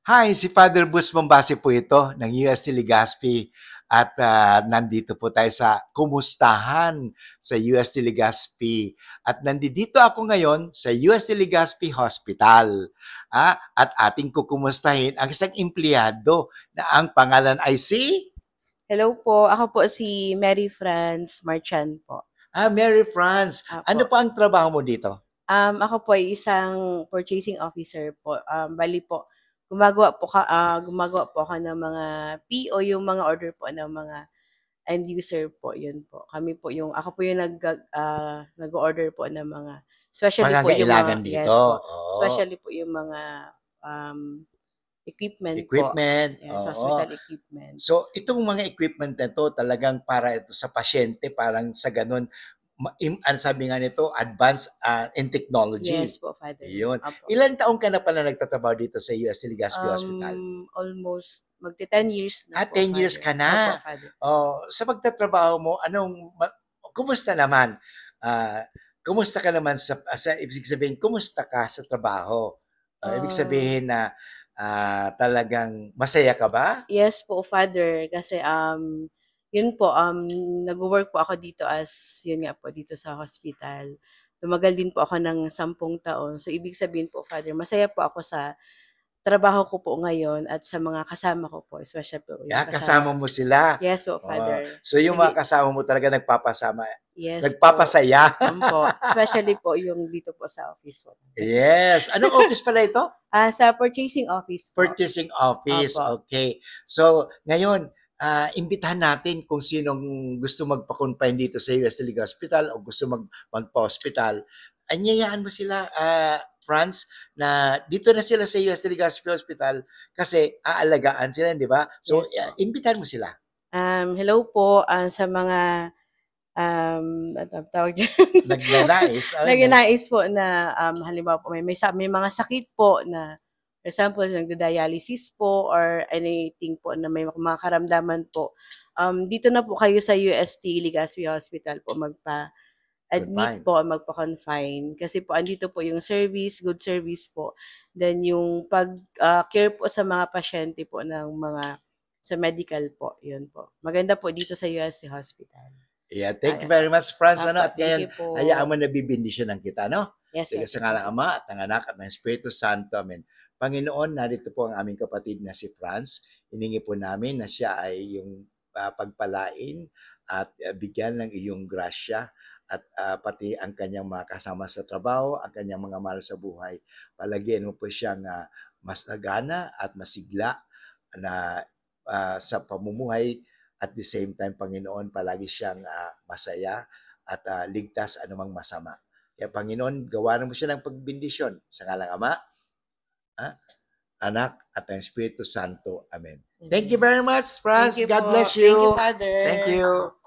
Hi, si Father Bus Mombase po ito ng UST Legazpi at nandito po tayo sa Kumustahan sa UST Legazpi at nandito ako ngayon sa UST Legazpi Hospital at ating kukumustahin ang isang empleyado na ang pangalan ay si Hello po, ako po si Mary France Marchan po. Mary France. Ano Apo. po ang trabaho mo dito? Ako po ay isang purchasing officer po. Bali po, gumagawa po ako ng mga PO, yung mga order po ng mga end user po, yun po. Ako po yung nag-order po ng mga, especially po yung mga, Pangangailangan dito. yes po, Oo. especially po yung mga um, equipment po. Equipment, Yes, oo. hospital equipment. So, itong mga equipment na to talagang para ito sa pasyente, parang sa ganun, ang sabi nga nito, advance in technology. Yes po, Father. Iyon. Apo. Ilan taong ka na pala nagtatrabaho dito sa UST Legazpi Hospital? Almost magte-10 years na po, 10 years Father. ka Opo, na. Father. Oh, sa pagtatrabaho mo, kumusta naman? Ah, kumusta ka naman ibig sabihin, kumusta ka sa trabaho? Ibig Ah, sabihin na talagang masaya ka ba? yes po, Father, kasi, yun po, nagwo-work po ako dito yun nga po, dito sa hospital. Tumagal din po ako ng 10 taon. So, ibig sabihin po, Father, masaya po ako sa trabaho ko po ngayon at sa mga kasama ko po, especially po yung Kasama kasama. mo sila. Yes po, Oh, Father. so yung mga Nag kasama mo talaga Yes po. nagpapasaya. Especially po yung dito po sa office po. Yes. Anong office pala ito? Sa purchasing office po. Purchasing office. Opo. Okay. So, ngayon, imbitahan natin kung sinong gusto magpa-confine dito sa US League Hospital o gusto magpa-hospital. Anyayaan mo sila, Franz, na dito na sila sa US League Hospital kasi aalagaan sila, di ba? So, Yes po. imbitahan mo sila. Hello po, sa mga, ano tawag diyan? Nagnanais, Nagnanais po na, halimbawa po may mga sakit po na, for example, nagda-dialysis po or anything po na may mga karamdaman po, dito na po kayo sa UST Legazpi Hospital po good admit fine. po, magpa-confine. Kasi po andito po yung service, good service po. Then yung care po sa mga pasyente po ng mga sa medical po, yun po. Maganda po dito sa UST Hospital. Yeah, thank you Ayan very po. much, Franz. Opo, At thank ngayon, you po. hayaan mo na bibindisyonan kita, no? Yes, Sige, yes, sa thank ngalang you. Ama at ng Anak at ng Espiritu Santo. Amen. Panginoon, narito po ang aming kapatid na si Franz. Hiningi po namin na siya ay yung pagpalain at bigyan ng iyong grasya at pati ang kanyang mga kasama sa trabaho, ang kanyang mga mahal sa buhay. Palagyan mo po siyang masagana at masigla na sa pamumuhay at the same time, Panginoon, palagi siyang masaya at ligtas anumang masama. Kaya Panginoon, gawaran mo siya ng pagbindisyon sa ngalang Ama, ah, Anak, at ng Espiritu Santo. Amen. Thank you Amen. very much, Thank Franz. you God po. bless Thank you, you. Thank Father. you.